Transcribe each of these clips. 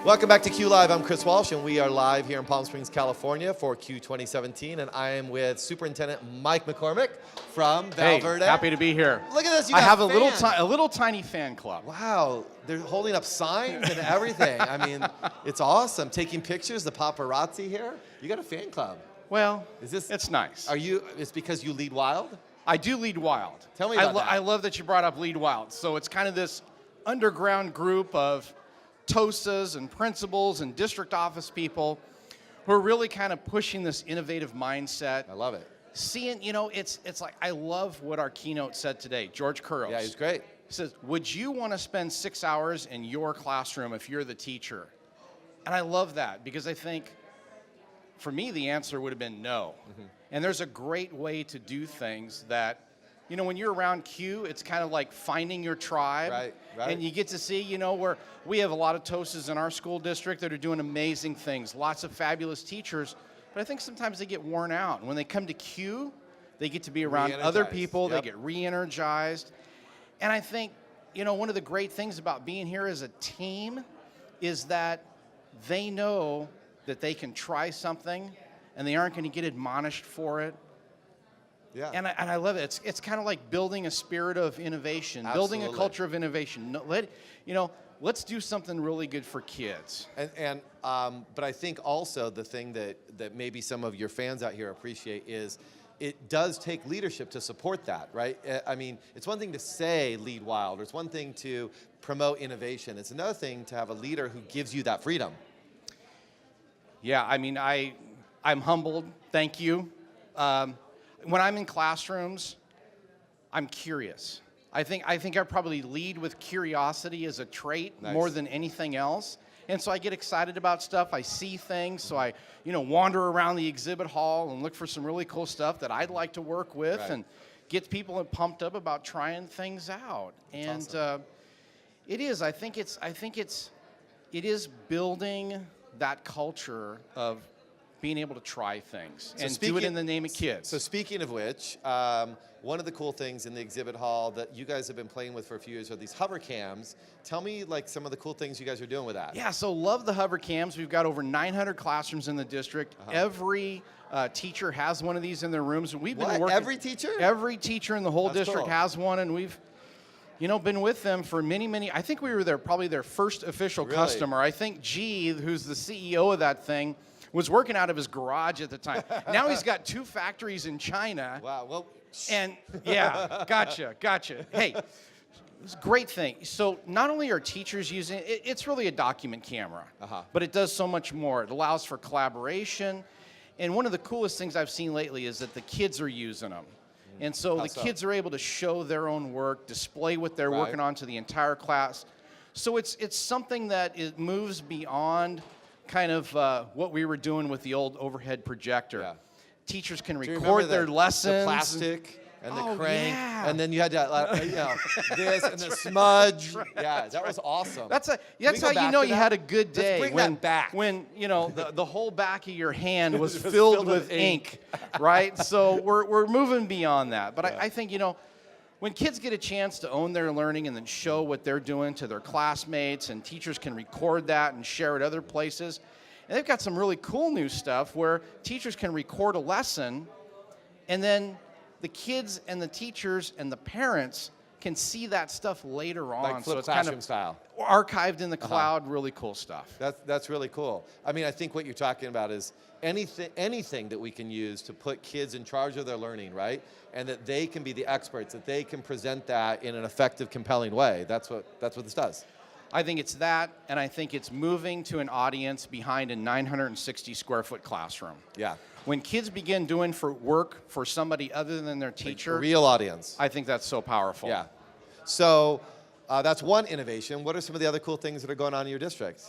Welcome back to Q Live. I'm Chris Walsh, and we are live here in Palm Springs, California for Q 2017. And I am with Superintendent Mike McCormick from Val Verde. Happy to be here. Look at this. You I got have fans. a little tiny fan club. Wow, they're holding up signs and everything. I mean, it's awesome. Taking pictures, the paparazzi here. You got a fan club. Well, it's nice. It's because you Leadwild? I do Leadwild. Tell me about that. I love that you brought up Leadwild. So it's kind of this underground group of TOSAs and principals and district office people who are really kind of pushing this innovative mindset. I love it. Seeing, it's like, I love what our keynote said today. George Kuros. Yeah, he's great. He says, would you want to spend 6 hours in your classroom if you're the teacher? And I love that because I think, for me, the answer would have been no. Mm-hmm. And there's a great way to do things that, when you're around Q, it's kind of like finding your tribe. Right. And you get to see, where we have a lot of TOSAs in our school district that are doing amazing things, lots of fabulous teachers, but I think sometimes they get worn out. And when they come to Q, they get to be around other people, They get re-energized. And I think, one of the great things about being here as a team is that they know that they can try something and they aren't going to get admonished for it. Yeah. And I love it. It's kind of like building a spirit of innovation, Absolutely. building a culture of innovation. Let's do something really good for kids. But I think also the thing that maybe some of your fans out here appreciate is it does take leadership to support that, right? I mean, it's one thing to say lead wild, or it's one thing to promote innovation. It's another thing to have a leader who gives you that freedom. Yeah, I mean, I'm humbled. Thank you. When I'm in classrooms, I'm curious. I think I probably lead with curiosity as a trait more than anything else. And so I get excited about stuff. I see things. So I, wander around the exhibit hall and look for some really cool stuff that I'd like to work with and get people pumped up about trying things out. That's and awesome. it is building that culture of being able to try things and do it in the name of kids. So speaking of which, one of the cool things in the exhibit hall that you guys have been playing with for a few years are these HoverCams. Tell me some of the cool things you guys are doing with that. Yeah, so love the HoverCams. We've got over 900 classrooms in the district. Every teacher has one of these in their rooms. We've been working. Every teacher? Every teacher in the whole district cool. has one, and we've been with them for many, I think we were probably their first official customer. I think G, who's the CEO of that thing, was working out of his garage at the time. Now he's got 2 factories in China. Wow, well. And yeah, gotcha. Hey, it's a great thing. So not only are teachers using it, it's really a document camera, but it does so much more. It allows for collaboration. And one of the coolest things I've seen lately is that the kids are using them. And so the kids are able to show their own work, display what they're working on to the entire class. So it's something that it moves beyond kind of what we were doing with the old overhead projector. Yeah. Teachers can record their lessons. The plastic and the crank, and then you had to, this and the smudge. Right. Yeah, that was awesome. That's how you had a good day. Let's bring that back. When the whole back of your hand was filled with ink, right? So we're moving beyond that. But I think when kids get a chance to own their learning and then show what they're doing to their classmates, and teachers can record that and share it other places. And they've got some really cool new stuff where teachers can record a lesson, and then the kids and the teachers and the parents can see that stuff later on. Like flipped classroom style. Archived in the cloud, really cool stuff. That's really cool. I mean, I think what you're talking about is anything that we can use to put kids in charge of their learning, right? And that they can be the experts, that they can present that in an effective, compelling way. That's what this does. I think it's that, and I think it's moving to an audience behind a 960 square foot classroom. Yeah. When kids begin doing work for somebody other than their teacher, a real audience. I think that's so powerful. Yeah. So that's one innovation. What are some of the other cool things that are going on in your district?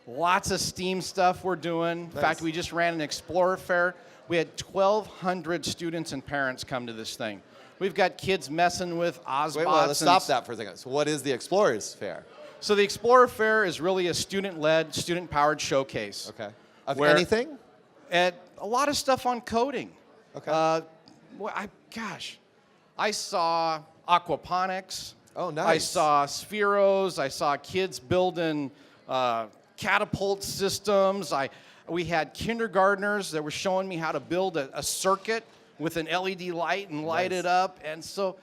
Lots of STEAM stuff we're doing. Nice. In fact, we just ran an Explorer Fair. We had 1,200 students and parents come to this thing. We've got kids messing with Ozbots. Wait, let's stop that for a second. So what is the Explorers Fair? So the Explorer Fair is really a student-led, student-powered showcase. Okay. Of anything? A lot of stuff on coding. Okay. I saw aquaponics. Oh, nice. I saw spheros. I saw kids building catapult systems. We had kindergartners that were showing me how to build a circuit with an LED light and light it up. And so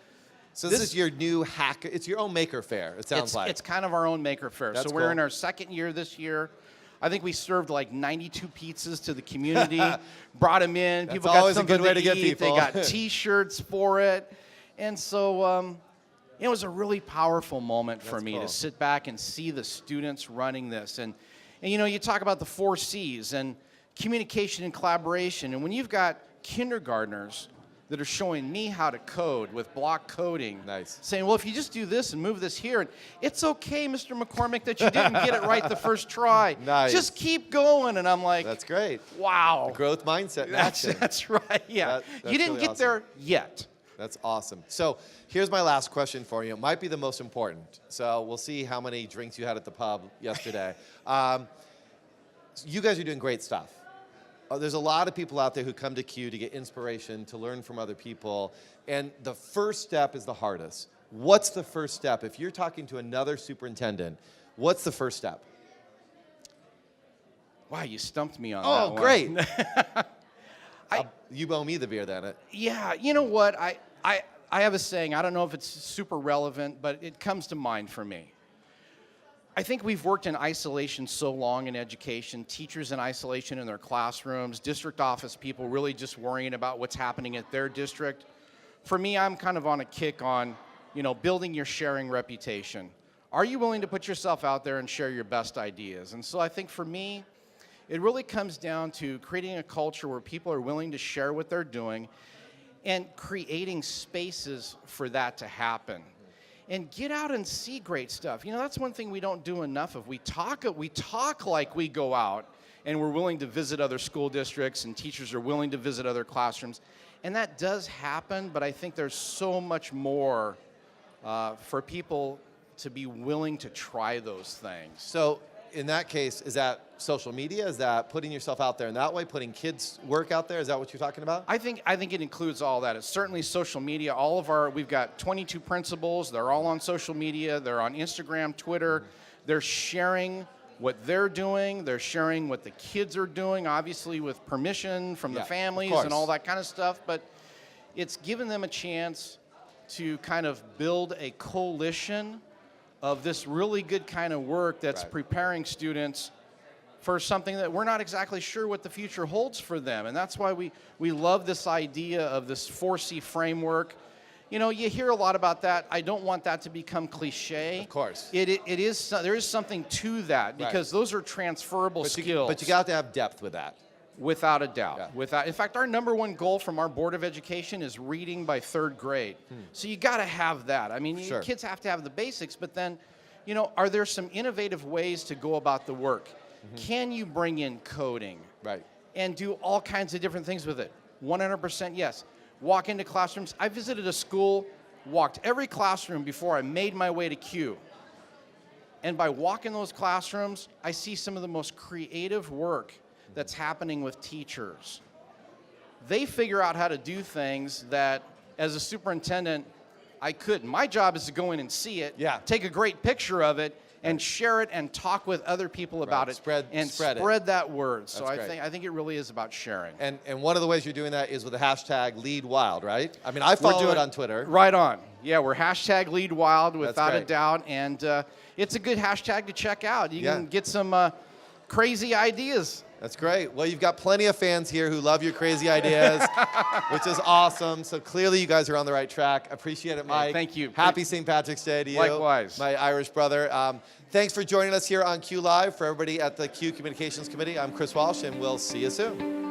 this is your new hack. It's your own maker fair, it sounds like. It's kind of our own maker fair. That's so we're cool. in our second year this year. I think we served like 92 pizzas to the community, brought them in. That's people got always a something good way to to get eat. people. They got T-shirts for it. And so it was a really powerful moment for me to sit back and see the students running this. And you know, you talk about the 4 C's and communication and collaboration. And when you've got kindergartners that are showing me how to code with block coding, saying, well, if you just do this and move this here, and it's okay, Mr. McCormick, that you didn't get it right the first try. Just keep going. And I'm like, that's great. Wow. The growth mindset in action. That's right, yeah. You didn't really get there yet. That's awesome. So here's my last question for you. It might be the most important. So we'll see how many drinks you had at the pub yesterday. You guys are doing great stuff. There's a lot of people out there who come to Q to get inspiration, to learn from other people. And the first step is the hardest. What's the first step? If you're talking to another superintendent, what's the first step? Wow, you stumped me on that one. Oh, great. You owe me the beer then. Yeah, you know what? I have a saying. I don't know if it's super relevant, but it comes to mind for me. I think we've worked in isolation so long in education, teachers in isolation in their classrooms, district office people really just worrying about what's happening at their district. For me, I'm kind of on a kick on, you know, building your sharing reputation. Are you willing to put yourself out there and share your best ideas? And so I think for me, it really comes down to creating a culture where people are willing to share what they're doing and creating spaces for that to happen. And get out and see great stuff. You know, that's one thing we don't do enough of. We talk like we go out and we're willing to visit other school districts and teachers are willing to visit other classrooms. And that does happen, but I think there's so much more for people to be willing to try those things. So in that case, is that social media? Is that putting yourself out there in that way, putting kids' work out there? Is that what you're talking about? I think it includes all that. It's certainly social media. We've got 22 principals. They're all on social media. They're on Instagram, Twitter. They're sharing what they're doing. They're sharing what the kids are doing, obviously with permission from the families and all that kind of stuff. But it's given them a chance to kind of build a coalition of this really good kind of work that's preparing students for something that we're not exactly sure what the future holds for them. And that's why we love this idea of this 4C framework. You know, you hear a lot about that. I don't want that to become cliche. Of course. There is something to that because those are transferable skills. But you got to have depth with that. Without a doubt. In fact, our number 1 goal from our Board of Education is reading by 3rd grade. So you got to have that. I mean, kids have to have the basics, but then, you know, are there some innovative ways to go about the work? Can you bring in coding? And do all kinds of different things with it? 100% yes. Walk into classrooms. I visited a school, walked every classroom before I made my way to Q. And by walking those classrooms, I see some of the most creative work that's happening with teachers. They figure out how to do things that, as a superintendent, I couldn't. My job is to go in and see it, take a great picture of it, and share it and talk with other people about it. Spread that word. So I think it really is about sharing. And one of the ways you're doing that is with the hashtag Leadwild, right? I mean, I follow it on Twitter. Right on. Yeah, we're hashtag Leadwild without a doubt. And it's a good hashtag to check out. You can get some crazy ideas. That's great. Well, you've got plenty of fans here who love your crazy ideas, which is awesome. So clearly you guys are on the right track. Appreciate it, Mike. Thank you. Happy St. Patrick's Day to you. Likewise. My Irish brother. Thanks for joining us here on Q Live. For everybody at the Q Communications Committee, I'm Chris Walsh, and we'll see you soon.